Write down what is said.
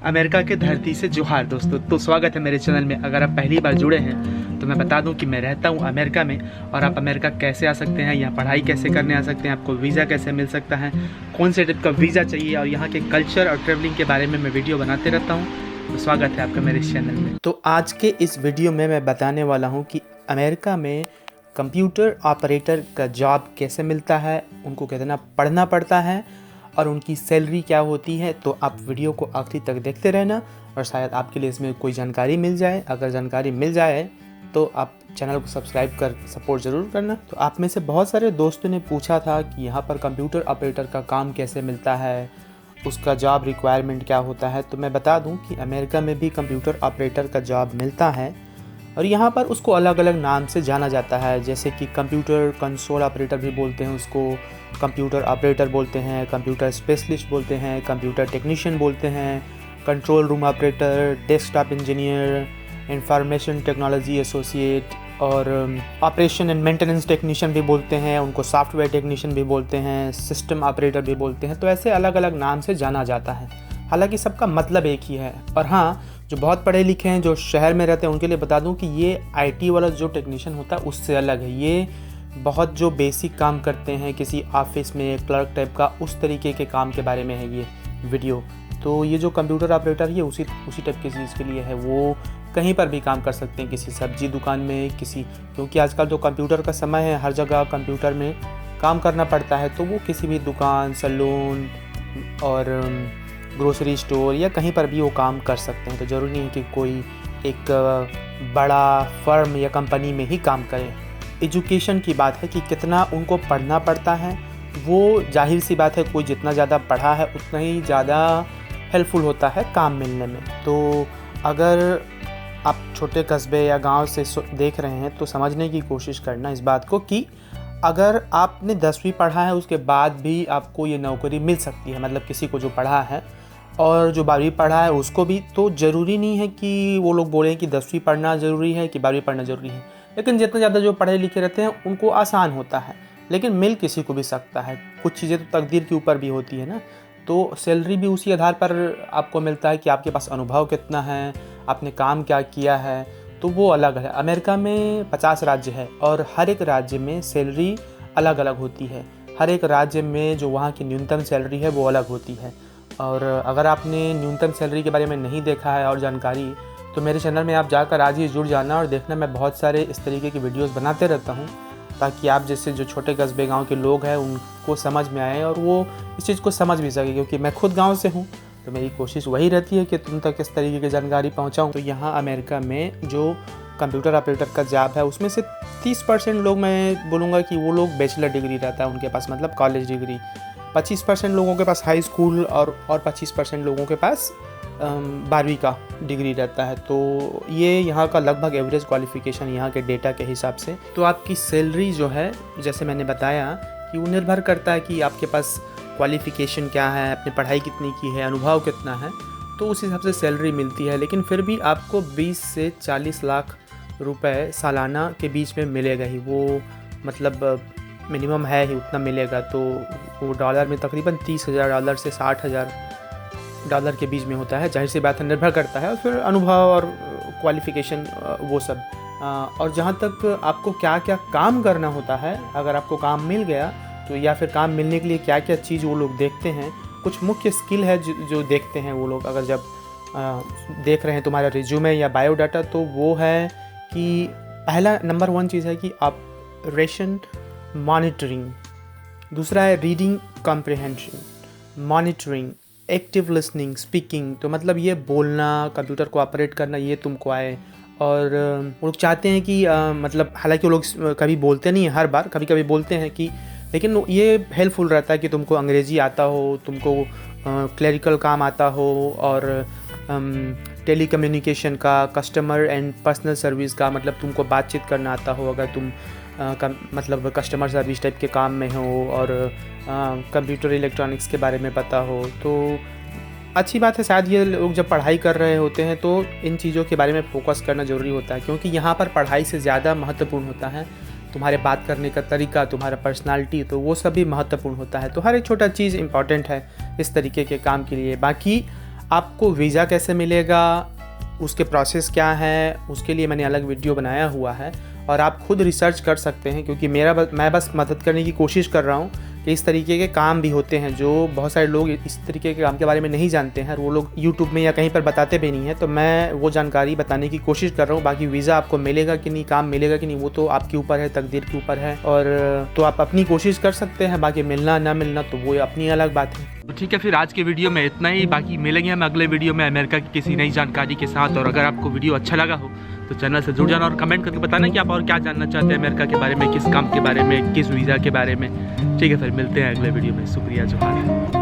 America के धरती से जोहार दोस्तों। तो स्वागत है मेरे चैनल में। अगर आप पहली बार जुड़े हैं तो मैं बता दूं कि मैं रहता हूं अमेरिका में, और आप अमेरिका कैसे आ सकते हैं, यहाँ पढ़ाई कैसे करने आ सकते हैं, आपको वीज़ा कैसे मिल सकता है, कौन से टाइप का वीज़ा चाहिए, और यहाँ के कल्चर और ट्रैवलिंग के बारे में मैं वीडियो बनाते रहता हूँ। तो स्वागत है आपका मेरे इस चैनल में। तो आज के इस वीडियो में मैं बताने वाला हूँ कि अमेरिका में कंप्यूटर ऑपरेटर का जॉब कैसे मिलता है, उनको कितना पढ़ना पड़ता है और उनकी सैलरी क्या होती है। तो आप वीडियो को आखिरी तक देखते रहना और शायद आपके लिए इसमें कोई जानकारी मिल जाए। अगर जानकारी मिल जाए तो आप चैनल को सब्सक्राइब कर सपोर्ट ज़रूर करना। तो आप में से बहुत सारे दोस्तों ने पूछा था कि यहाँ पर कंप्यूटर ऑपरेटर का काम कैसे मिलता है, उसका जॉब रिक्वायरमेंट क्या होता है। तो मैं बता दूं कि अमेरिका में भी कंप्यूटर ऑपरेटर का जॉब मिलता है और यहाँ पर उसको अलग अलग नाम से जाना जाता है, जैसे कि कंप्यूटर कंसोल ऑपरेटर भी बोलते हैं उसको, कंप्यूटर ऑपरेटर बोलते हैं, कंप्यूटर स्पेशलिस्ट बोलते हैं, कंप्यूटर टेक्नीशियन बोलते हैं, control room operator, desktop engineer, information technology associate, और ऑपरेशन एंड मेंटेनेंस टेक्नीशियन भी बोलते हैं, उनको सॉफ्टवेयर टेक्नीशियन भी बोलते हैं, सिस्टम ऑपरेटर भी बोलते हैं। तो ऐसे अलग अलग नाम से जाना जाता है, हालांकि सबका मतलब एक ही है। और हाँ, जो बहुत पढ़े लिखे हैं, जो शहर में रहते हैं, उनके लिए बता दूं कि ये आईटी वाला जो टेक्नीशियन होता है उससे अलग है। ये बहुत जो बेसिक काम करते हैं किसी ऑफिस में क्लर्क टाइप का, उस तरीके के काम के बारे में है ये वीडियो। तो ये जो कंप्यूटर ऑपरेटर ये उसी टाइप की चीज़ के लिए है। वो कहीं पर भी काम कर सकते हैं, किसी सब्जी दुकान में, क्योंकि आजकल जो कंप्यूटर का समय है, हर जगह कंप्यूटर में काम करना पड़ता है। तो वो किसी भी दुकान, सैलून और ग्रोसरी स्टोर या कहीं पर भी वो काम कर सकते हैं। तो ज़रूरी नहीं है कि कोई एक बड़ा फर्म या कंपनी में ही काम करे। एजुकेशन की बात है कि कितना उनको पढ़ना पड़ता है, वो जाहिर सी बात है, कोई जितना ज़्यादा पढ़ा है उतना ही ज़्यादा हेल्पफुल होता है काम मिलने में। तो अगर आप छोटे कस्बे या गांव से देख रहे हैं तो समझने की कोशिश करना इस बात को कि अगर आपने 10वीं पढ़ा है उसके बाद भी आपको ये नौकरी मिल सकती है। मतलब किसी को जो पढ़ा है और जो 12वीं पढ़ा है उसको भी, तो ज़रूरी नहीं है कि वो लोग बोलें कि 10वीं पढ़ना ज़रूरी है कि 12वीं पढ़ना ज़रूरी है। लेकिन जितना ज़्यादा जो पढ़े लिखे रहते हैं उनको आसान होता है, लेकिन मिल किसी को भी सकता है। कुछ चीज़ें तो तकदीर के ऊपर भी होती है ना। तो सैलरी भी उसी आधार पर आपको मिलता है कि आपके पास अनुभव कितना है, आपने काम क्या किया है, तो वो अलग है। अमेरिका में 50 राज्य है और हर एक राज्य में सैलरी अलग अलग होती है। हर एक राज्य में जो वहाँ की न्यूनतम सैलरी है वो अलग होती है। और अगर आपने न्यूनतम सैलरी के बारे में नहीं देखा है और जानकारी, तो मेरे चैनल में आप जाकर आज ही जुड़ जाना और देखना। मैं बहुत सारे इस तरीके की वीडियोस बनाते रहता हूँ ताकि आप जैसे जो छोटे कस्बे गांव के लोग हैं उनको समझ में आए और वो इस चीज़ को समझ भी सके, क्योंकि मैं खुद गांव से हूँ। तो मेरी कोशिश वही रहती है कि तुम तक इस तरीके की जानकारी पहुँचाऊँ। तो यहाँ अमेरिका में जो कंप्यूटर ऑपरेटर का जॉब है उसमें से 30% लोग, मैं बोलूँगा कि वो लोग बैचलर डिग्री रहता है उनके पास, मतलब कॉलेज डिग्री। 25% लोगों के पास हाई स्कूल और 25% लोगों के पास 12वीं का डिग्री रहता है। तो ये यहाँ का लगभग एवरेज क्वालिफ़िकेशन यहाँ के डेटा के हिसाब से। तो आपकी सैलरी जो है, जैसे मैंने बताया कि वो निर्भर करता है कि आपके पास क्वालिफ़िकेशन क्या है, आपने पढ़ाई कितनी की है, अनुभव कितना है, तो उस हिसाब से सैलरी मिलती है। लेकिन फिर भी आपको 20 से 40 लाख रुपए सालाना के बीच में मिलेगा ही। वो मतलब मिनिमम है ही, उतना मिलेगा। तो वो डॉलर में तकरीबन $30,000 से $60,000 के बीच में होता है। जाहिर सी बात है, निर्भर करता है और फिर अनुभव और क्वालिफ़िकेशन वो सब। और जहाँ तक आपको क्या क्या काम करना होता है, अगर आपको काम मिल गया तो, या फिर काम मिलने के लिए क्या क्या चीज़ वो लोग देखते हैं, कुछ मुख्य स्किल है जो देखते हैं वो लोग। अगर जब देख रहे हैं तुम्हारा रिज्यूमे या बायोडाटा, तो वो है कि पहला नंबर 1 चीज़ है कि ऑपरेशन मॉनिटरिंग, दूसरा है reading comprehension, monitoring, active listening, speaking. तो मतलब ये बोलना, कंप्यूटर को ऑपरेट करना, ये तुमको आए। और वो लोग चाहते हैं कि मतलब हालांकि वो लोग कभी बोलते नहीं हैं, हर बार कभी कभी बोलते हैं कि, लेकिन ये हेल्पफुल रहता है कि तुमको अंग्रेज़ी आता हो, तुमको क्लरिकल काम आता हो, और टेली कम्युनिकेशन का, कस्टमर एंड पर्सनल सर्विस का, मतलब तुमको बातचीत करना आता हो अगर तुम मतलब कस्टमर सर्विस टाइप के काम में हो, और कंप्यूटर इलेक्ट्रॉनिक्स के बारे में पता हो। तो अच्छी बात है। शायद ये लोग जब पढ़ाई कर रहे होते हैं तो इन चीज़ों के बारे में फोकस करना ज़रूरी होता है, क्योंकि यहाँ पर पढ़ाई से ज़्यादा महत्वपूर्ण होता है तुम्हारे बात करने का तरीका, तुम्हारा पर्सनालिटी, तो वो सभी महत्वपूर्ण होता है। तो हर एक छोटा चीज़ इम्पॉर्टेंट है इस तरीके के काम के लिए। बाकी आपको वीज़ा कैसे मिलेगा, उसके प्रोसेस क्या है, उसके लिए मैंने अलग वीडियो बनाया हुआ है और आप खुद रिसर्च कर सकते हैं, क्योंकि मैं बस मदद करने की कोशिश कर रहा हूँ कि इस तरीके के काम भी होते हैं जो बहुत सारे लोग इस तरीके के काम के बारे में नहीं जानते हैं और वो लोग यूट्यूब में या कहीं पर बताते भी नहीं हैं। तो मैं वो जानकारी बताने की कोशिश कर रहा हूँ। बाकी वीज़ा आपको मिलेगा कि नहीं, काम मिलेगा कि नहीं, वो तो आपके ऊपर है, तकदीर के ऊपर है, और तो आप अपनी कोशिश कर सकते हैं। बाकी मिलना ना मिलना तो वो अपनी अलग बात है। तो ठीक है, फिर आज के वीडियो में इतना ही। बाकी मिलेंगे हम अगले वीडियो में अमेरिका की किसी नई जानकारी के साथ। और अगर आपको वीडियो अच्छा लगा हो तो चैनल से जुड़ जाना और कमेंट करके बताना कि आप और क्या जानना चाहते हैं अमेरिका के बारे में, किस काम के बारे में, किस वीज़ा के बारे में। ठीक है, फिर मिलते हैं अगले वीडियो में। शुक्रिया, जोहार।